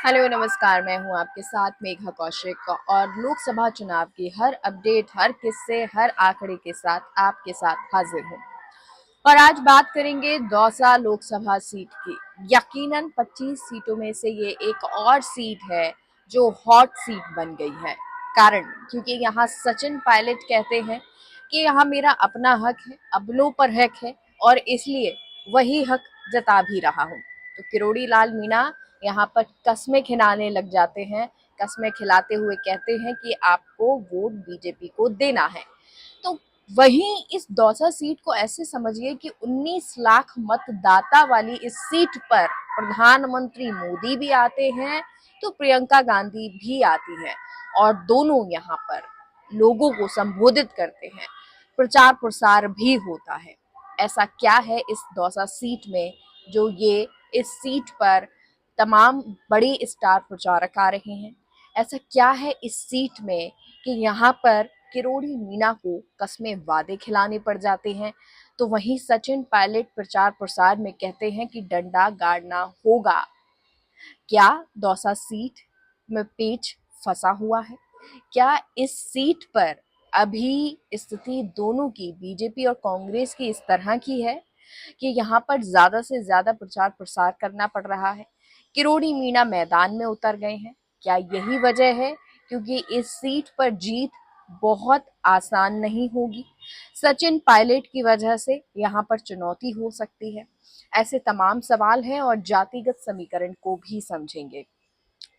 Hello नमस्कार, मैं हूं आपके साथ मेघा कौशिक और लोकसभा चुनाव की हर अपडेट, हर किस्से, हर आंकड़े के साथ आपके साथ हाजिर हूं। और आज बात करेंगे दौसा लोकसभा सीट की। यकीनन 25 सीटों में से ये एक और सीट है जो हॉट सीट बन गई है। कारण क्योंकि यहाँ सचिन पायलट कहते हैं कि यहाँ मेरा अपना हक है, अपनों पर हक है और इसलिए वही हक जता भी रहा हूँ। तो किरोड़ी लाल मीणा यहाँ पर कस्में खिलाने लग जाते हैं। कस्में खिलाते हुए कहते हैं कि आपको वोट बीजेपी को देना है। तो वहीं इस दौसा सीट को ऐसे समझिए कि 19 लाख मतदाता वाली इस सीट पर प्रधानमंत्री मोदी भी आते हैं तो प्रियंका गांधी भी आती हैं और दोनों यहाँ पर लोगों को संबोधित करते हैं। प्रचार प्रसार भी होता है। ऐसा क्या है इस दौसा सीट में जो ये इस सीट पर तमाम बड़े स्टार प्रचारक आ रहे हैं? ऐसा क्या है इस सीट में कि यहाँ पर किरोड़ी मीणा को कस्में वादे खिलाने पड़ जाते हैं? तो वहीं सचिन पायलट प्रचार प्रसार में कहते हैं कि डंडा गाड़ना होगा। क्या दौसा सीट में पेच फंसा हुआ है? क्या इस सीट पर अभी स्थिति दोनों की, बीजेपी और कांग्रेस की, इस तरह की है कि यहाँ पर ज्यादा से ज्यादा प्रचार प्रसार करना पड़ रहा है? किरोड़ी मीणा मैदान में उतर गए हैं। क्या यही वजह है? क्योंकि इस सीट पर जीत बहुत आसान नहीं होगी। सचिन पायलट की वजह से यहाँ पर चुनौती हो सकती है। ऐसे तमाम सवाल हैं और जातिगत समीकरण को भी समझेंगे।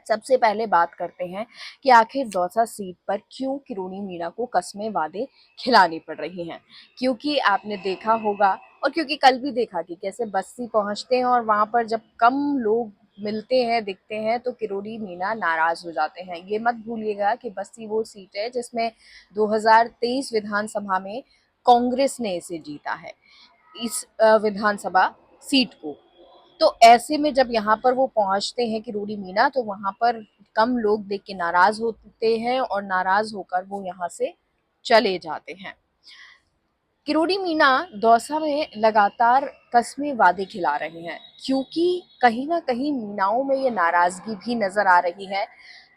सबसे पहले बात करते हैं कि आखिर दौसा सीट पर क्यों किरोड़ी मीणा को कस्में वादे खिलानी पड़ रही हैं। क्योंकि आपने देखा होगा और क्योंकि कल भी देखा कि कैसे बस्ती पहुंचते हैं और वहां पर जब कम लोग मिलते हैं, दिखते हैं, तो किरोड़ी मीणा नाराज हो जाते हैं। ये मत भूलिएगा कि बस्ती वो सीट है जिसमें 2023 विधानसभा में कांग्रेस ने इसे जीता है, इस विधानसभा सीट को। तो ऐसे में जब यहाँ पर वो पहुंचते हैं किरोड़ी मीणा, तो वहां पर कम लोग देख के नाराज होते हैं और नाराज होकर वो यहाँ से चले जाते हैं। किरोड़ी मीणा दौसा में लगातार कस्में वादे खिला रहे हैं क्योंकि कहीं ना कहीं मीणाओं में ये नाराजगी भी नजर आ रही है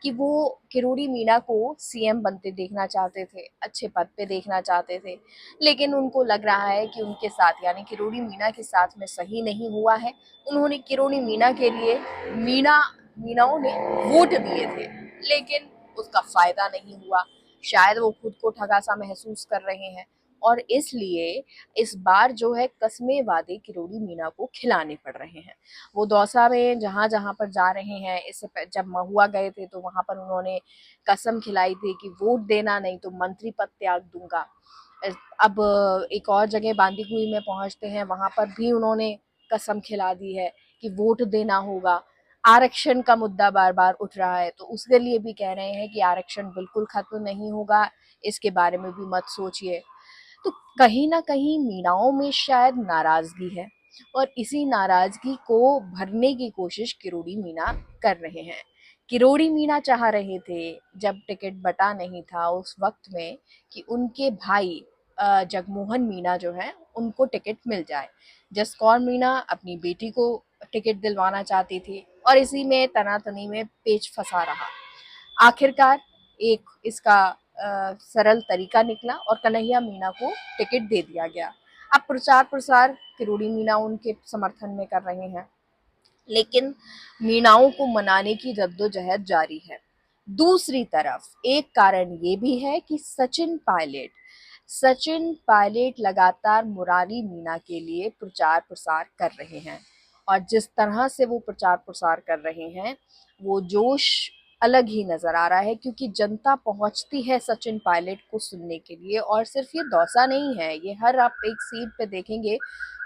कि वो किरोड़ी मीणा को सीएम बनते देखना चाहते थे, अच्छे पद पे देखना चाहते थे, लेकिन उनको लग रहा है कि उनके साथ यानी किरोड़ी मीणा के साथ में सही नहीं हुआ है। उन्होंने किरोड़ी मीणा के लिए मीणाओं ने वोट दिए थे, लेकिन उसका फायदा नहीं हुआ। शायद वो खुद को ठगा सा महसूस कर रहे हैं और इसलिए इस बार जो है कस्में वादे किरोड़ी मीणा को खिलाने पड़ रहे हैं। वो दौसा में जहां जहां पर जा रहे हैं, इससे जब महुआ गए थे तो वहां पर उन्होंने कसम खिलाई थी कि वोट देना नहीं तो मंत्री पद त्याग दूंगा। अब एक और जगह बांदीकुई में पहुंचते हैं, वहां पर भी उन्होंने कसम खिला दी है कि वोट देना होगा। आरक्षण का मुद्दा बार बार उठ रहा है तो उसके लिए भी कह रहे हैं कि आरक्षण बिल्कुल खत्म नहीं होगा, इसके बारे में भी मत सोचिए। तो कहीं ना कहीं मीणाओं में शायद नाराजगी है और इसी नाराजगी को भरने की कोशिश किरोड़ी मीणा कर रहे हैं। किरोड़ी मीणा चाह रहे थे जब टिकट बटा नहीं था उस वक्त में कि उनके भाई जगमोहन मीणा जो है उनको टिकट मिल जाए। जसकौर मीणा अपनी बेटी को टिकट दिलवाना चाहती थी और इसी में तनातनी में पेच फंसा रहा। आखिरकार एक इसका सरल तरीका निकला और कन्हैया मीणा को टिकट दे दिया गया। अब प्रचार प्रसार किरोड़ी मीणा उनके समर्थन में कर रहे हैं, लेकिन मीणाओं को मनाने की जद्दोजहद जारी है। दूसरी तरफ एक कारण ये भी है कि सचिन पायलट लगातार मुरारी मीणा के लिए प्रचार प्रसार कर रहे हैं और जिस तरह से वो प्रचार प्रसार कर रहे हैं वो जोश अलग ही नजर आ रहा है क्योंकि जनता पहुंचती है सचिन पायलट को सुनने के लिए। और सिर्फ ये दौसा नहीं है, ये हर आप एक सीट पे देखेंगे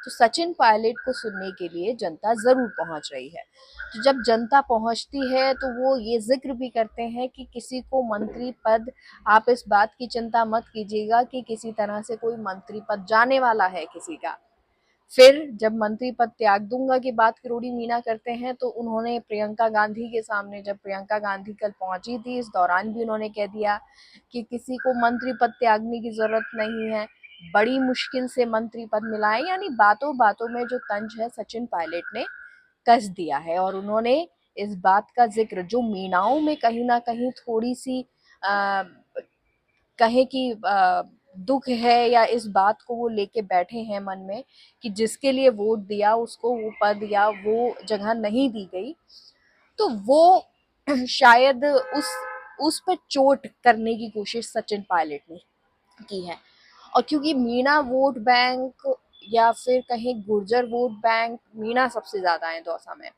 तो सचिन पायलट को सुनने के लिए जनता जरूर पहुंच रही है। तो जब जनता पहुंचती है तो वो ये जिक्र भी करते हैं कि किसी को मंत्री पद, आप इस बात की चिंता मत कीजिएगा कि किसी तरह से कोई मंत्री पद जाने वाला है किसी का। फिर जब मंत्री पद त्याग दूंगा की बात किरोड़ी मीणा करते हैं तो उन्होंने प्रियंका गांधी के सामने, जब प्रियंका गांधी कल पहुंची थी, इस दौरान भी उन्होंने कह दिया कि किसी को मंत्री पद त्यागने की जरूरत नहीं है, बड़ी मुश्किल से मंत्री पद मिला है। यानी बातों बातों में जो तंज है सचिन पायलट ने कस दिया है और उन्होंने इस बात का जिक्र जो मीणाओं में कहीं ना कहीं थोड़ी सी आ, कहे कि दुख है या इस बात को वो लेके बैठे हैं मन में कि जिसके लिए वोट दिया उसको वो पद या वो जगह नहीं दी गई, तो वो शायद उस पर चोट करने की कोशिश सचिन पायलट ने की है। और क्योंकि मीणा वोट बैंक या फिर कहीं गुर्जर वोट बैंक, मीणा सबसे ज्यादा है दौसा में,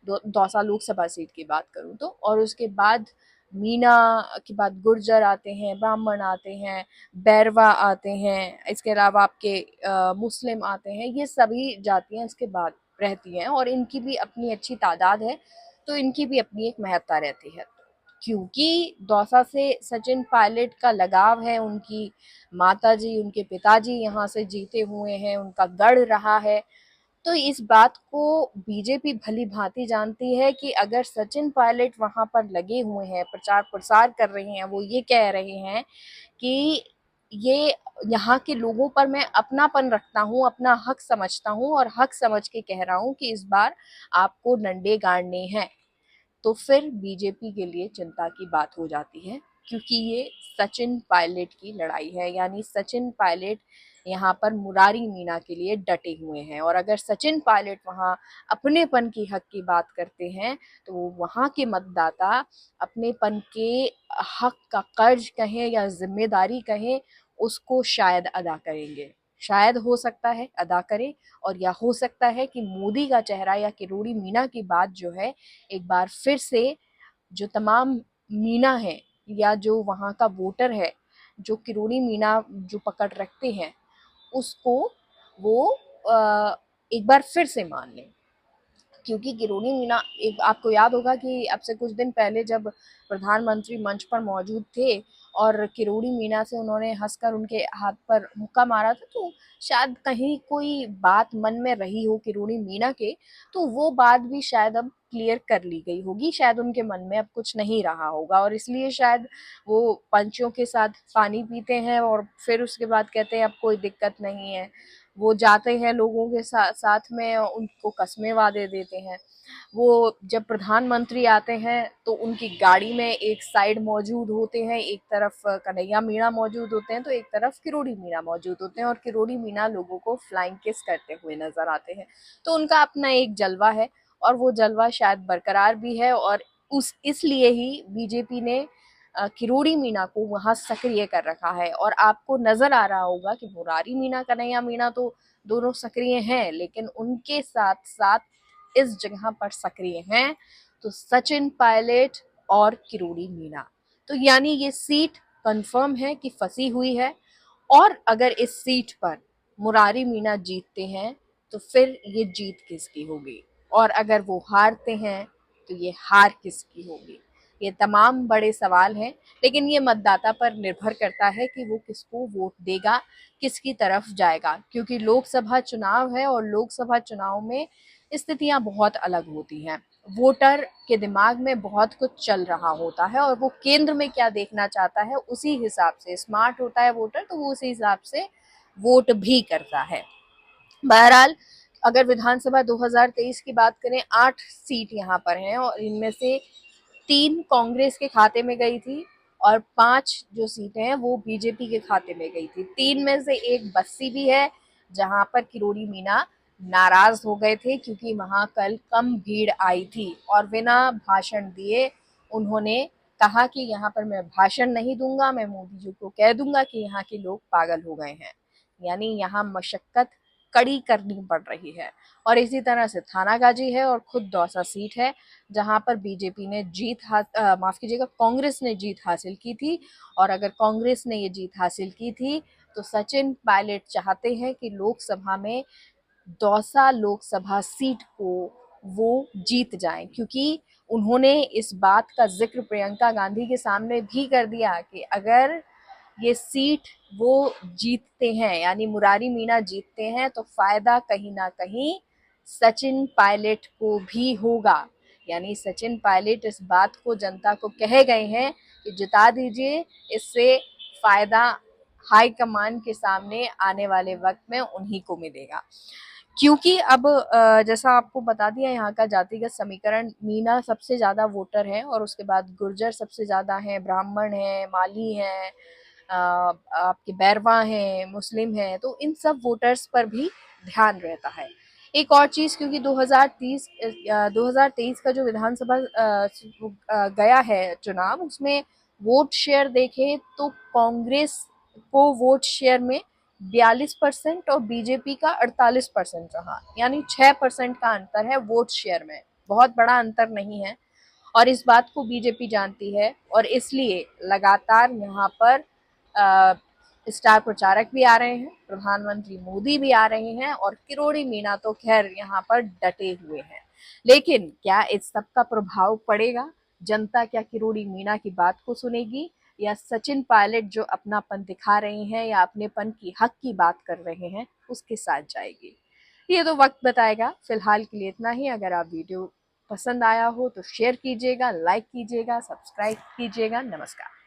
दौसा लोकसभा सीट की बात करूं तो, और उसके बाद मीणा के बाद गुर्जर आते हैं, ब्राह्मण आते हैं, बैरवा आते हैं, इसके अलावा आपके मुस्लिम आते हैं, ये सभी जातियां इसके बाद रहती हैं और इनकी भी अपनी अच्छी तादाद है, तो इनकी भी अपनी एक महत्ता रहती है। क्योंकि दौसा से सचिन पायलट का लगाव है, उनकी माताजी, उनके पिताजी यहाँ से जीते हुए हैं, उनका गढ़ रहा है, तो इस बात को बीजेपी भली भांति जानती है कि अगर सचिन पायलट वहां पर लगे हुए हैं, प्रचार प्रसार कर रहे हैं, वो ये कह रहे हैं कि ये यहाँ के लोगों पर मैं अपनापन रखता हूँ, अपना हक समझता हूँ और हक समझ के कह रहा हूँ कि इस बार आपको डंडे गाड़ने हैं, तो फिर बीजेपी के लिए चिंता की बात हो जाती है। क्योंकि ये सचिन पायलट की लड़ाई है, यानी सचिन पायलट यहाँ पर मुरारी मीणा के लिए डटे हुए हैं, और अगर सचिन पायलट वहाँ अपनेपन की हक की बात करते हैं तो वहाँ के मतदाता अपनेपन के हक का कर्ज कहें या जिम्मेदारी कहें, उसको शायद अदा करेंगे, शायद हो सकता है अदा करें, और या हो सकता है कि मोदी का चेहरा या किरोड़ी मीणा की बात जो है एक बार फिर से जो तमाम मीणा है या जो वहाँ का वोटर है जो किरोड़ी मीणा जो पकड़ रखते हैं उसको वो एक बार फिर से मान लें। क्योंकि किरोड़ी मीणा, एक आपको याद होगा कि अब से कुछ दिन पहले जब प्रधानमंत्री मंच पर मौजूद थे और किरोड़ी मीणा से उन्होंने हंसकर उनके हाथ पर मुक्का मारा था, तो शायद कहीं कोई बात मन में रही हो किरोड़ी मीणा के, तो वो बात भी शायद अब क्लियर कर ली गई होगी, शायद उनके मन में अब कुछ नहीं रहा होगा, और इसलिए शायद वो पंचों के साथ पानी पीते हैं और फिर उसके बाद कहते हैं अब कोई दिक्कत नहीं है। वो जाते हैं लोगों के साथ में, उनको कस्में वादे देते हैं। वो जब प्रधानमंत्री आते हैं तो उनकी गाड़ी में एक साइड मौजूद होते हैं, एक तरफ कन्हैया मीणा मौजूद होते हैं तो एक तरफ किरोड़ी मीणा मौजूद होते हैं, और किरोड़ी मीणा लोगों को फ्लाइंग किस करते हुए नजर आते हैं। तो उनका अपना एक जलवा है और वो जलवा शायद बरकरार भी है, और उस इसलिए ही बीजेपी ने किरोड़ी मीणा को वहां सक्रिय कर रखा है। और आपको नजर आ रहा होगा कि मुरारी मीणा, कन्हैया मीणा तो दोनों सक्रिय हैं, लेकिन उनके साथ साथ इस जगह पर सक्रिय हैं तो सचिन पायलट और किरोड़ी मीणा। तो यानी ये सीट कंफर्म है कि फंसी हुई है, और अगर इस सीट पर मुरारी मीणा जीतते हैं तो फिर ये जीत किसकी होगी, और अगर वो हारते हैं तो ये हार किसकी होगी। ये तमाम बड़े सवाल हैं, लेकिन ये मतदाता पर निर्भर करता है कि वो किसको वोट देगा, किसकी तरफ जाएगा, क्योंकि लोकसभा चुनाव है और लोकसभा चुनाव में स्थितियां बहुत अलग होती हैं। वोटर के दिमाग में बहुत कुछ चल रहा होता है और वो केंद्र में क्या देखना चाहता है उसी हिसाब से स्मार्ट होता है वोटर, तो वो उसी हिसाब से वोट भी करता है। बहरहाल अगर विधानसभा 2023 की बात करें, 8 सीट यहाँ पर हैं और इनमें से 3 कांग्रेस के खाते में गई थी और 5 जो सीटें हैं वो बीजेपी के खाते में गई थी। 3 में से एक बस्सी भी है जहां पर किरोड़ी मीणा नाराज हो गए थे क्योंकि वहां कल कम भीड़ आई थी और बिना भाषण दिए उन्होंने कहा कि यहाँ पर मैं भाषण नहीं दूंगा, मैं मोदी जी को कह दूंगा कि यहाँ के लोग पागल हो गए हैं। यानी यहाँ मशक्कत कड़ी करनी पड़ रही है। और इसी तरह से थानागाजी है और खुद दौसा सीट है जहां पर बीजेपी ने माफ कीजिएगा, कांग्रेस ने जीत हासिल की थी। और अगर कांग्रेस ने ये जीत हासिल की थी तो सचिन पायलट चाहते हैं कि लोकसभा में दौसा लोकसभा सीट को वो जीत जाएं, क्योंकि उन्होंने इस बात का जिक्र प्रियंका गांधी के सामने भी कर दिया कि अगर ये सीट वो जीतते हैं यानी मुरारी मीणा जीतते हैं तो फायदा कहीं ना कहीं सचिन पायलट को भी होगा। यानी सचिन पायलट इस बात को जनता को कहे गए हैं कि जिता दीजिए, इससे फायदा हाईकमान के सामने आने वाले वक्त में उन्हीं को मिलेगा। क्योंकि अब जैसा आपको बता दिया यहाँ का जातिगत समीकरण, मीना सबसे ज्यादा वोटर है और उसके बाद गुर्जर सबसे ज्यादा हैं, ब्राह्मण हैं, माली हैं, आपके बैरवा हैं, मुस्लिम हैं, तो इन सब वोटर्स पर भी ध्यान रहता है। एक और चीज, क्योंकि 2023 का जो विधानसभा गया है चुनाव, उसमें वोट शेयर देखें तो कांग्रेस को वोट शेयर में 42% और बीजेपी का 48% रहा, यानी 6% का अंतर है वोट शेयर में। बहुत बड़ा अंतर नहीं है और इस बात को बीजेपी जानती है और इसलिए लगातार यहाँ पर स्टार प्रचारक भी आ रहे हैं, प्रधानमंत्री मोदी भी आ रहे हैं और किरोड़ी मीना तो खैर यहाँ पर डटे हुए हैं। लेकिन क्या इस सब का प्रभाव पड़ेगा? जनता क्या किरोड़ी मीना की बात को सुनेगी या सचिन पायलट जो अपनापन दिखा रहे हैं या अपनेपन की हक की बात कर रहे हैं उसके साथ जाएगी? ये तो वक्त बताएगा। फिलहाल के लिए इतना ही। अगर आप वीडियो पसंद आया हो तो शेयर कीजिएगा, लाइक कीजिएगा, सब्सक्राइब कीजिएगा। नमस्कार।